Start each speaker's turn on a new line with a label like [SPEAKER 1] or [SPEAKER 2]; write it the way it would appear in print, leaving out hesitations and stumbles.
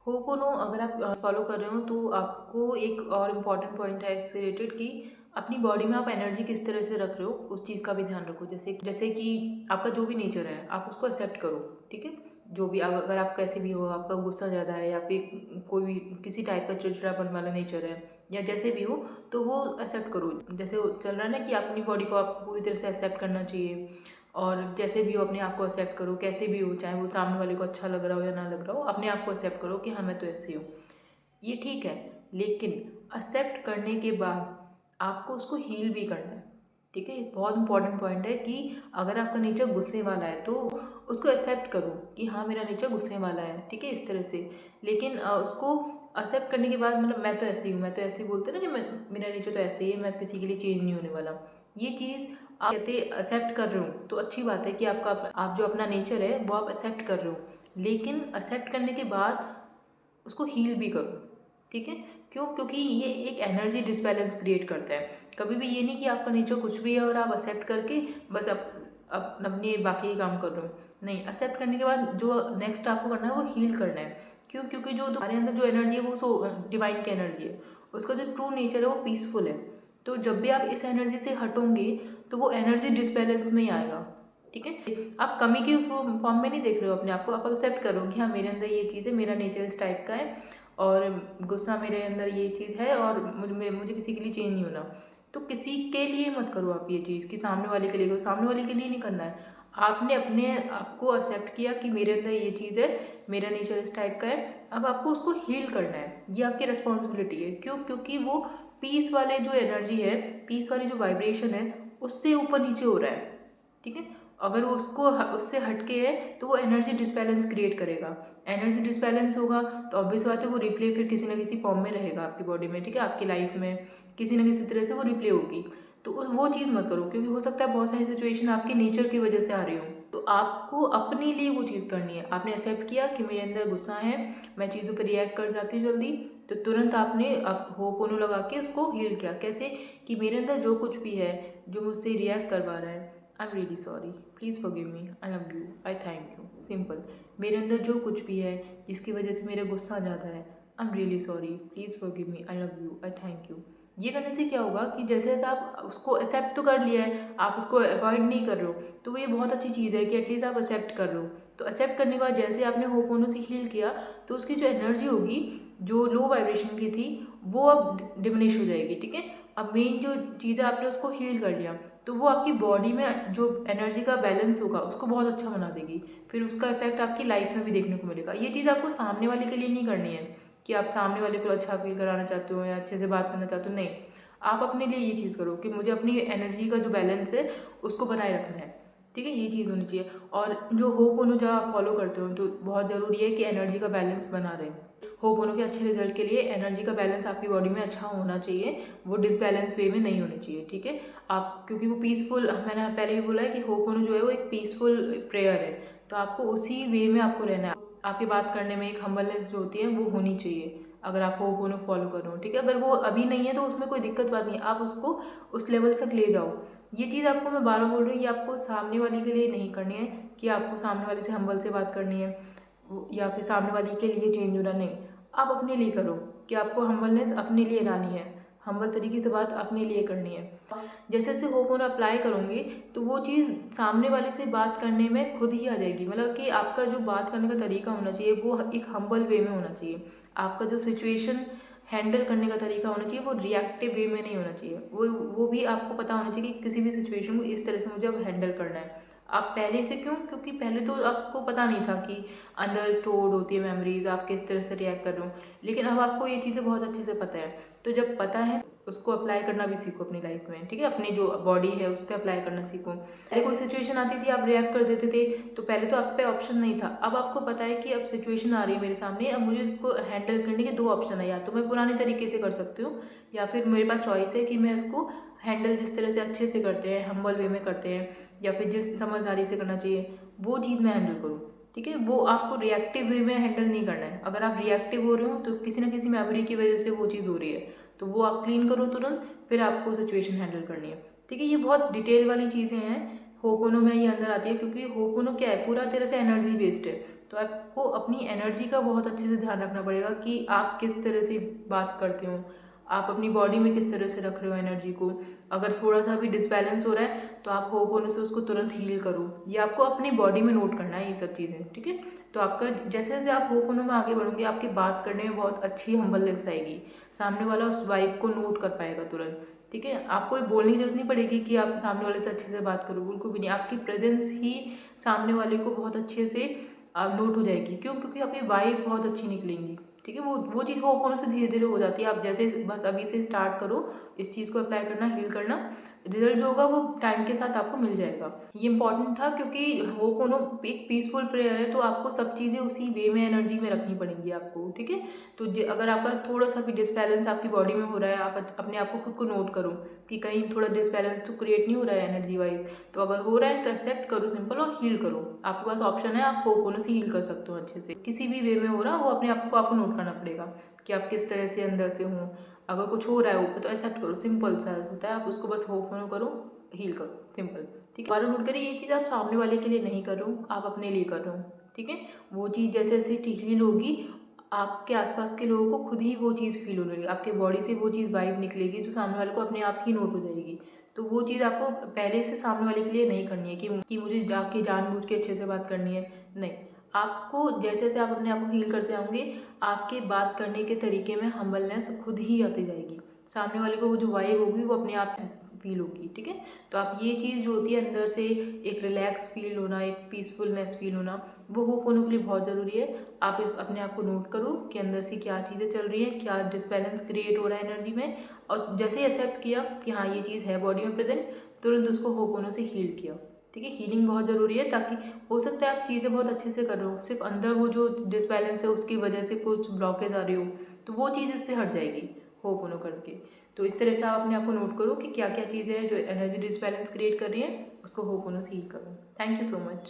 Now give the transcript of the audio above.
[SPEAKER 1] होपोनो अगर आप फॉलो कर रहे हो तो आपको एक और इम्पॉर्टेंट पॉइंट है इससे रिलेटेड कि अपनी बॉडी में आप एनर्जी किस तरह से रख रहे हो उस चीज़ का भी ध्यान रखो। जैसे जैसे कि आपका जो भी नेचर है आप उसको एक्सेप्ट करो। ठीक है, जो भी अगर आप कैसे भी हो, आपका गुस्सा ज़्यादा है या फिर कोई भी किसी टाइप का चिड़चिड़ापन वाला नेचर है या जैसे भी हो, तो वो एक्सेप्ट करो। जैसे वो चल रहा है ना कि अपनी बॉडी को आप पूरी तरह से एक्सेप्ट करना चाहिए, और जैसे भी हो अपने आप को एक्सेप्ट करो, कैसे भी हो, चाहे वो सामने वाले को अच्छा लग रहा हो या ना लग रहा हो, अपने आप को एक्सेप्ट करो कि हाँ मैं तो ऐसी हूँ। ये ठीक है, लेकिन एक्सेप्ट करने के बाद आपको उसको हील भी करना है। ठीक है, ये बहुत इंपॉर्टेंट पॉइंट है कि अगर आपका नेचर गुस्से वाला है तो उसको एक्सेप्ट करो कि हाँ मेरा नेचर गुस्से वाला है। ठीक है, इस तरह से। लेकिन उसको एक्सेप्ट करने के बाद मतलब मैं तो ऐसे ही हूँ, मैं तो ऐसे ही बोलते ना कि मेरा नेचर तो ऐसे ही है, मैं किसी के लिए चेंज नहीं होने वाला। ये चीज़ आप कहते एक्सेप्ट कर रहे हो तो अच्छी बात है कि आपका आप जो अपना नेचर है वो आप एक्सेप्ट कर रहे हो, लेकिन एक्सेप्ट करने के बाद उसको हील भी करो। ठीक है, क्यों? क्योंकि ये एक एनर्जी डिसबैलेंस क्रिएट करता है। कभी भी ये नहीं कि आपका नेचर कुछ भी है और आप एक्सेप्ट करके बस अपने बाकी काम कर रहे हो। नहीं, एक्सेप्ट करने के बाद जो नेक्स्ट आपको करना है वो हील करना है। क्यों? क्योंकि जो हमारे अंदर जो एनर्जी है वो डिवाइन की एनर्जी है, उसका जो ट्रू नेचर है वो पीसफुल है। तो जब भी आप इस एनर्जी से हटोगे तो वो एनर्जी डिसबैलेंस में ही आएगा। ठीक है, आप कमी के फॉर्म में नहीं देख रहे हो अपने आप को, आप एक्सेप्ट करो कि हाँ मेरे अंदर ये चीज़ है, मेरा नेचर इस टाइप का है और गुस्सा मेरे अंदर ये चीज़ है और मुझे किसी के लिए चेंज नहीं होना। तो किसी के लिए मत करो आप ये चीज़ कि सामने वाले के लिए करो, सामने वाले के लिए नहीं करना है। आपने अपने आप को एक्सेप्ट किया कि मेरे अंदर ये चीज़ है, मेरा नेचर इस टाइप का है, अब आपको उसको हील करना है। ये आपकी रिस्पॉन्सिबिलिटी है। क्यों? क्योंकि वो पीस वाले जो एनर्जी है, पीस वाली जो वाइब्रेशन है, उससे ऊपर नीचे हो रहा है। ठीक है, अगर वो उससे हटके है तो वो एनर्जी डिसबैलेंस क्रिएट करेगा। एनर्जी डिसबैलेंस होगा तो ऑब्वियस बात है वो रिप्ले फिर किसी ना किसी फॉर्म में रहेगा आपकी बॉडी में। ठीक है, आपकी लाइफ में किसी ना किसी तरह से वो रिप्ले होगी। तो वो चीज़ मत करो, क्योंकि हो सकता है बहुत सारी सिचुएशन आपके नेचर की वजह से आ रही हो। तो आपको अपने लिए वो चीज़ करनी है। आपने एक्सेप्ट किया कि मेरे अंदर गुस्सा है, मैं चीज़ों पर रिएक्ट कर जाती हूँ जल्दी, तो तुरंत आपने होपोनो लगा के उसको हील किया। कैसे? कि मेरे अंदर जो कुछ भी है जो मुझसे रिएक्ट करवा रहा है, I am really sorry, please forgive me, I love you, I thank you. Simple. मेरे अंदर जो कुछ भी है जिसकी वजह से मेरा गुस्सा ज़्यादा है, I am really sorry, please forgive me, I love you, I thank you. ये करने से क्या होगा कि जैसे जैसे आप उसको एक्सेप्ट तो कर लिया है, आप उसको अवॉइड नहीं कर रहे हो, तो ये बहुत अच्छी चीज़ है कि एटलीस्ट आप एक्सेप्ट कर रहे हो। तो एक्सेप्ट करने के बाद जैसे आपने होपोनो से हील किया, तो उसकी जो एनर्जी होगी जो लो वाइब्रेशन की थी वो अब डिमिनिश हो जाएगी। ठीक है, अब मेन जो चीज़ है आपने उसको हील कर लिया, तो वो आपकी बॉडी में जो एनर्जी का बैलेंस होगा उसको बहुत अच्छा बना देगी। फिर उसका इफेक्ट आपकी लाइफ में भी देखने को मिलेगा। ये चीज़ आपको सामने वाले के लिए नहीं करनी है कि आप सामने वाले को अच्छा फील कराना चाहते हो या अच्छे से बात करना चाहते हो। नहीं, आप अपने लिए ये चीज़ करो कि मुझे अपनी एनर्जी का जो बैलेंस है उसको बनाए रखना है। ठीक है, ये चीज़ होनी चाहिए। और जो होपोनो जब आप फॉलो करते हो तो बहुत ज़रूरी है कि एनर्जी का बैलेंस बना रहे। होपोनो के अच्छे रिजल्ट के लिए एनर्जी का बैलेंस आपकी बॉडी में अच्छा होना चाहिए, वो डिसबैलेंस वे में नहीं होनी चाहिए। ठीक है, आप क्योंकि वो पीसफुल, मैंने पहले भी बोला है कि होपोनो जो है वो एक पीसफुल प्रेयर है, तो आपको उसी वे में आपको रहना है। आपकी बात करने में एक हम्बलनेस जो होती है वो होनी चाहिए अगर आप होपोनो फॉलो कर रहे हो। ठीक है, अगर वो अभी नहीं है तो उसमें कोई दिक्कत बात नहीं है, आप उसको उस लेवल तक ले जाओ। ये चीज़ आपको मैं बार बार बोल रही हूँ, ये आपको सामने वाले के लिए नहीं करनी है कि आपको सामने वाले से हम्बल से बात करनी है या फिर सामने वाले के लिए चेंज होना। नहीं, आप अपने लिए करो कि आपको हम्बलनेस अपने लिए लानी है, हम्बल तरीके से बात अपने लिए करनी है। जैसे जैसे होपोनो अप्लाई करोगे तो वो चीज़ सामने वाले से बात करने में खुद ही आ जाएगी। मतलब कि आपका जो बात करने का तरीका होना चाहिए वो एक हम्बल वे में होना चाहिए। आपका जो सिचुएशन हैंडल करने का तरीका होना चाहिए वो रिएक्टिव वे में नहीं होना चाहिए। वो भी आपको पता होना चाहिए कि किसी भी सिचुएशन को इस तरह से मुझे अब हैंडल करना है। आप पहले से क्यों? क्योंकि पहले तो आपको पता नहीं था कि अंदर स्टोर्ड होती है मेमोरीज, आप किस तरह से रिएक्ट कर रहे हो, लेकिन अब आपको ये चीज़ें बहुत अच्छे से पता है। तो जब पता है उसको अप्लाई करना भी सीखो अपनी लाइफ में। ठीक है, अपनी जो बॉडी है उस पर अप्लाई करना सीखो। पहले कोई सिचुएशन आती थी आप रिएक्ट कर देते थे, तो पहले तो आप पे ऑप्शन नहीं था। अब आपको पता है कि अब सिचुएशन आ रही है मेरे सामने, अब मुझे इसको हैंडल करने के दो ऑप्शन है, या तो मैं पुराने तरीके से कर सकती हूँ या फिर मेरे पास चॉइस है कि मैं इसको हैंडल जिस तरह से अच्छे से करते हैं, हम्बल वे में करते हैं, या फिर जिस समझदारी से करना चाहिए वो चीज़ मैं हैंडल करूँ। ठीक है, वो आपको रिएक्टिव वे में हैंडल नहीं करना है। अगर आप रिएक्टिव हो रहे हो तो किसी ना किसी मेमोरी की वजह से वो चीज़ हो रही है, तो वो आप क्लीन करो तुरंत, फिर आपको सिचुएशन हैंडल करनी है। ठीक है, ये बहुत डिटेल वाली चीज़ें हैं, होपोनो में ये अंदर आती है, क्योंकि होपोनो क्या है, पूरा तरह से एनर्जी बेस्ड है। तो आपको अपनी एनर्जी का बहुत अच्छे से ध्यान रखना पड़ेगा कि आप किस तरह से बात करते हो, आप अपनी बॉडी में किस तरह से रख रहे हो एनर्जी को। अगर थोड़ा सा भी डिसबैलेंस हो रहा है तो आप होपोनो से उसको तुरंत हील करो। ये आपको अपनी बॉडी में नोट करना है ये सब चीज़ें, ठीक है। तो आपका जैसे जैसे आप होपोनो में आगे बढ़ोगे आपकी बात करने में बहुत अच्छी हम्बलनेस आएगी, सामने वाला उस वाइब को नोट कर पाएगा तुरंत, ठीक है। आपको बोलने की जरूरत नहीं पड़ेगी कि आप सामने वाले से अच्छे से बात करो, बिल्कुल भी नहीं। आपकी प्रेजेंस ही सामने वाले को बहुत अच्छे से नोट हो जाएगी। क्यों? क्योंकि आपकी वाइब बहुत अच्छी निकलेंगी, ठीक है। वो चीज़ होपोनो से धीरे धीरे हो जाती है। आप जैसे बस अभी से स्टार्ट करो इस चीज़ को अप्लाई करना, हील करना, रिजल्ट जो होगा वो टाइम के साथ आपको मिल जाएगा। ये इंपॉर्टेंट था क्योंकि होपोनो एक पीसफुल प्रेयर है, तो आपको सब चीज़ें उसी वे में एनर्जी में रखनी पड़ेंगी आपको, ठीक है। तो अगर आपका थोड़ा सा भी डिसबैलेंस आपकी बॉडी में हो रहा है, आप अपने आप को खुद को नोट करो कि कहीं थोड़ा डिसबैलेंस तो क्रिएट नहीं हो रहा है एनर्जी वाइज। तो अगर हो रहा है तो एक्सेप्ट करो सिंपल और हील करो। आपके पास ऑप्शन है, आप होपोनो से हील कर सकते हो अच्छे से। किसी भी वे में हो रहा है वो अपने आप को आपको नोट करना पड़ेगा कि आप किस तरह से अंदर से हो। अगर कुछ हो रहा है ऊपर तो एक्सेप्ट करो, सिंपल सा होता है। आप उसको बस होपोनो करो, हील करो, सिंपल, ठीक है। बार नोट करिए ये चीज़ आप सामने वाले के लिए नहीं कर रहे हो, आप अपने लिए कर रहे हो, ठीक है। वो चीज़ जैसे जैसे ठीक हील होगी आपके आसपास के लोगों को खुद ही वो चीज़ फील होने लगेगी, आपके बॉडी से वो चीज़ वाइब निकलेगी जो सामने वाले को अपने आप ही नोट हो जाएगी। तो वो चीज़ आपको पहले से सामने वाले के लिए नहीं करनी है कि मुझे जाके जानबूझ के अच्छे से बात करनी है, नहीं। आपको जैसे जैसे आप अपने आप को हील करते जाओगे आपके बात करने के तरीके में हम्बलनेस खुद ही आती जाएगी। सामने वाले को वो जो वाइब होगी वो अपने आप फील होगी, ठीक है। तो आप ये चीज़ जो होती है अंदर से एक रिलैक्स फील होना, एक पीसफुलनेस फील होना, वो होपोनो के लिए बहुत ज़रूरी है। आप इस अपने आप को नोट करो कि अंदर से क्या चीज़ें चल रही हैं, क्या डिसबैलेंस क्रिएट हो रहा है एनर्जी में, और जैसे ही एक्सेप्ट किया कि हाँ ये चीज़ है बॉडी में प्रेजेंट, तुरंत उसको होपोनो से हील किया, ठीक है। हीलिंग बहुत ज़रूरी है ताकि हो सकता है आप चीज़ें बहुत अच्छे से कर रहे हो, सिर्फ अंदर वो जो डिसबैलेंस है उसकी वजह से कुछ ब्लॉकेज आ रही हो, तो वो चीज़ इससे हट जाएगी होपोनो करके। तो इस तरह से आप अपने आप को नोट करो कि क्या क्या चीज़ें हैं जो एनर्जी डिसबैलेंस क्रिएट कर रही हैं, उसको होपोनो से हील करो। Thank you so much.